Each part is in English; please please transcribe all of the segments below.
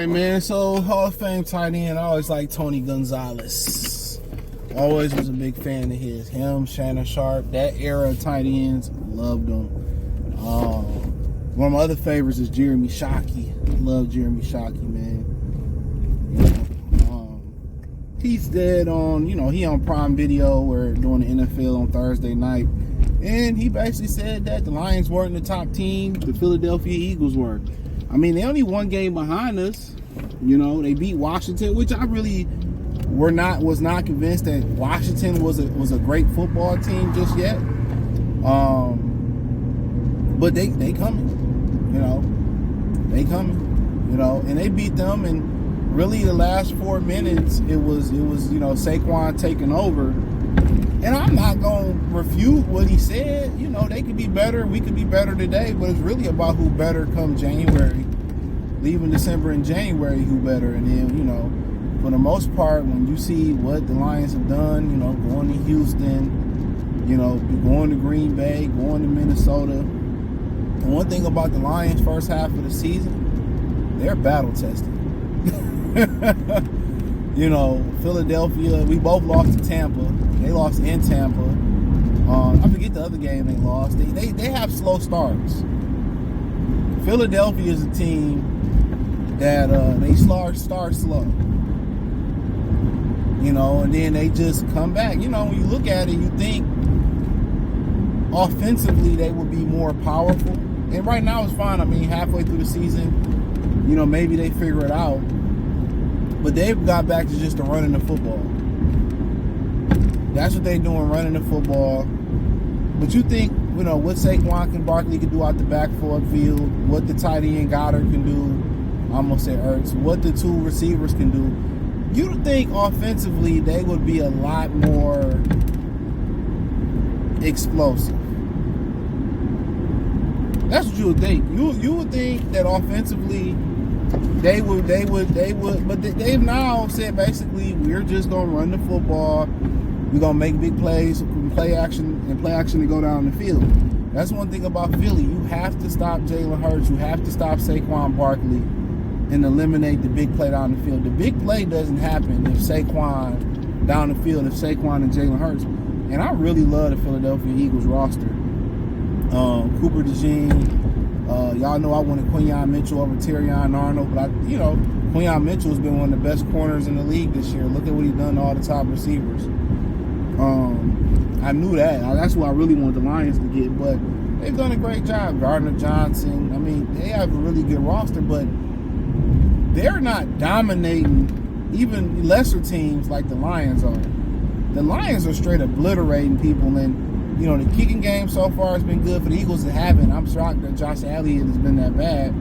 right, man. So Hall of Fame tight end, I always like Tony Gonzalez. Always was a big fan of his. Him, Shannon Sharp, that era of tight ends, loved them. One of my other favorites is Jeremy Shockey. Love Jeremy Shockey, man. He's dead on, he on Prime Video where doing the NFL on Thursday night. And he basically said that the Lions weren't the top team, the Philadelphia Eagles were. I mean, they only one game behind us. They beat Washington, which I really was not convinced that Washington was a great football team just yet. But they coming, they coming, and they beat them. And really, the last 4 minutes, it was Saquon taking over. And I'm not gonna refute what he said. They could be better. We could be better today. But it's really about who better come January, leaving December and January, who better. And then, for the most part, when you see what the Lions have done, going to Houston, going to Green Bay, going to Minnesota. And one thing about the Lions' first half of the season, they're battle tested. Philadelphia, we both lost to Tampa. They lost in Tampa. I forget the other game they lost. They have slow starts. Philadelphia is a team that they start slow. And then they just come back. When you look at it, you think offensively they would be more powerful. And right now it's fine. I mean, halfway through the season, maybe they figure it out. But they've got back to just the running the football. That's what they're doing, running the football. But you think, what Saquon and Barkley can do out the backfield, what the tight end Goddard can do, I almost said Ertz, what the two receivers can do, you'd think offensively they would be a lot more explosive. That's what you would think. You would think that offensively they would, but they've now said basically we're just gonna run the football. We're gonna make big plays, play action to go down the field. That's one thing about Philly. You have to stop Jalen Hurts. You have to stop Saquon Barkley and eliminate the big play down the field. The big play doesn't happen if Saquon down the field, if Saquon and Jalen Hurts. And I really love the Philadelphia Eagles roster. Cooper DeJean, y'all know I wanted Quinyon Mitchell over Terrion Arnold, but Quinyon Mitchell has been one of the best corners in the league this year. Look at what he's done to all the top receivers. I knew that. That's what I really wanted the Lions to get, but they've done a great job. Gardner Johnson. I mean, they have a really good roster, but they're not dominating even lesser teams like the Lions are. The Lions are straight obliterating people, and the kicking game so far has been good for the Eagles. It haven't. I'm shocked that Josh Elliott has been that bad.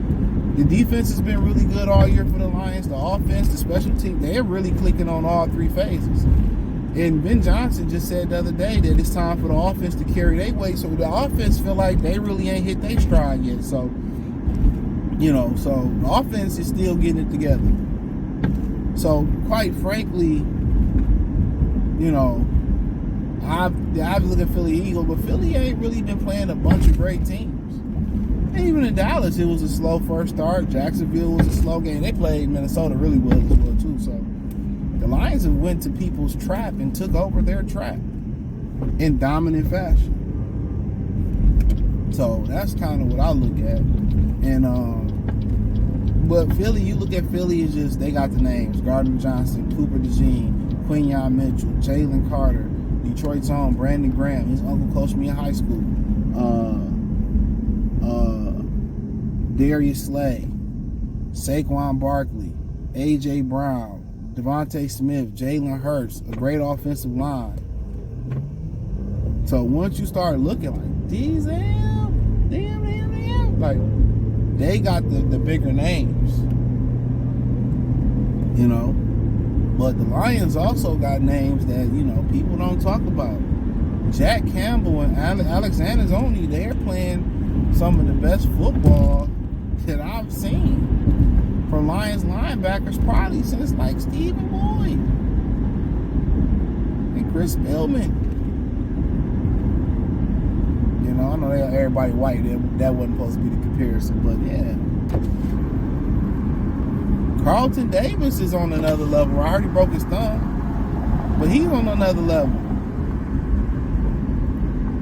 The defense has been really good all year for the Lions. The offense, the special team, they're really clicking on all three phases. And Ben Johnson just said the other day that it's time for the offense to carry their weight. So the offense feel like they really ain't hit their stride yet. So, so the offense is still getting it together. So, quite frankly, I've looked at Philly Eagles, but Philly ain't really been playing a bunch of great teams. And even in Dallas, it was a slow first start. Jacksonville was a slow game. They played Minnesota really well as well, too. So, the Lions have went to people's trap and took over their trap in dominant fashion. So that's kind of what I look at. And but Philly, you look at Philly, it's just they got the names: Gardner Johnson, Cooper DeJean, Quinyon Mitchell, Jalen Carter, Detroit's own Brandon Graham. His uncle coached me in high school. Darius Slay, Saquon Barkley, AJ Brown, Devontae Smith, Jalen Hurts, a great offensive line. So once you start looking like these, like they got the bigger names, But the Lions also got names that people don't talk about. Jack Campbell and Alex Anzalone, they're playing some of the best football that I've seen from Lions linebackers probably since like Stephen Boyd and Chris Spillman. I know everybody white. That wasn't supposed to be the comparison, but yeah. Carlton Davis is on another level. I heard he broke his thumb, but he's on another level.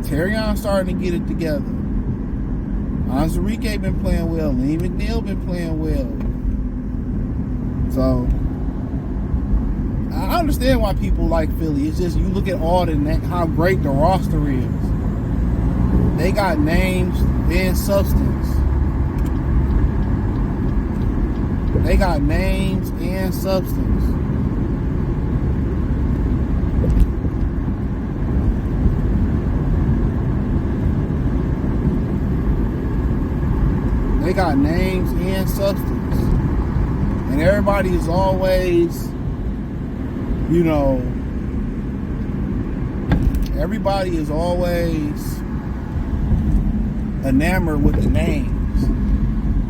Terrion's starting to get it together. Anzarike been playing well. Lee McNeil been playing well. So I understand why people like Philly. It's just you look at all how great the roster is. They got names and substance. They got names and substance. They got names and substance. And everybody is always, you know, everybody is always enamored with the names.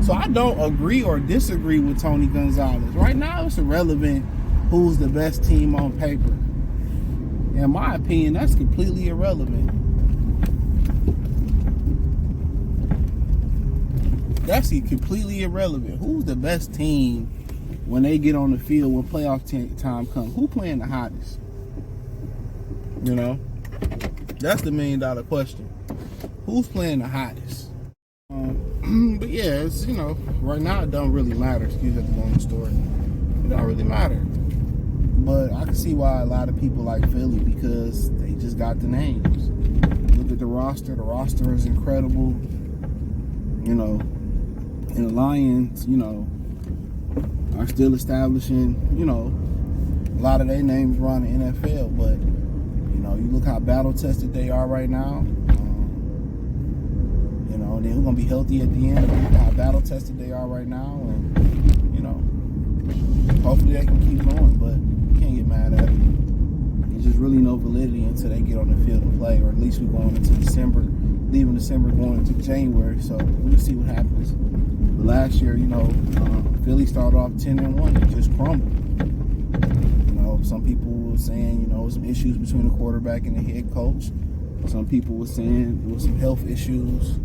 So I don't agree or disagree with Tony Gonzalez. Right now, it's irrelevant who's the best team on paper. In my opinion, that's completely irrelevant. That's completely irrelevant. Who's the best team when they get on the field when playoff time comes? Who playing the hottest? You know? That's the $1 million question. Who's playing the hottest? But yeah, it's, you know, right now it don't really matter. Excuse me, the long story. It don't really matter. But I can see why a lot of people like Philly, because they just got the names. Look at the roster. The roster is incredible. You know, and the Lions, you know, are still establishing, you know, a lot of their names around the NFL. But, you know, you look how battle-tested they are right now. You know, they're going to be healthy at the end. Look how battle-tested they are right now. And, you know, hopefully they can keep going. But you can't get mad at it. There's just really no validity until they get on the field and play. Or at least we're going into December, leaving December, going into January. So we'll see what happens. But last year, you know, Philly started off 10-1 and just crumbled. You know, some people were saying, you know, some issues between the quarterback and the head coach. Some people were saying there was some health issues.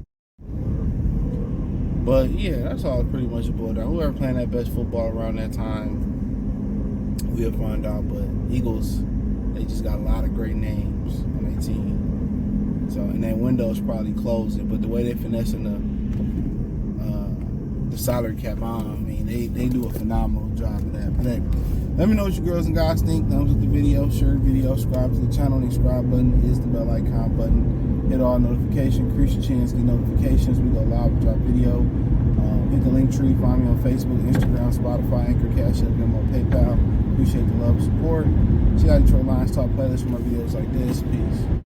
But yeah, that's all pretty much it boiled down. Whoever playing that best football around that time, we'll find out. But Eagles, they just got a lot of great names on their team. So, and that window's probably closing. But the way they're finessing the salary cap on, I mean, they do a phenomenal job of that. But hey, let me know what you girls and guys think. Thumbs up the video, share the video, subscribe to the channel. The subscribe button is the bell icon button. Hit all notifications, increase your chance to get notifications. We go live with our video. Hit the link tree. Find me on Facebook, Instagram, Spotify, Anchor, Cash App, Venmo, PayPal. Appreciate the love and support. Check out Detroit Lions Talk playlist for more videos like this. Peace.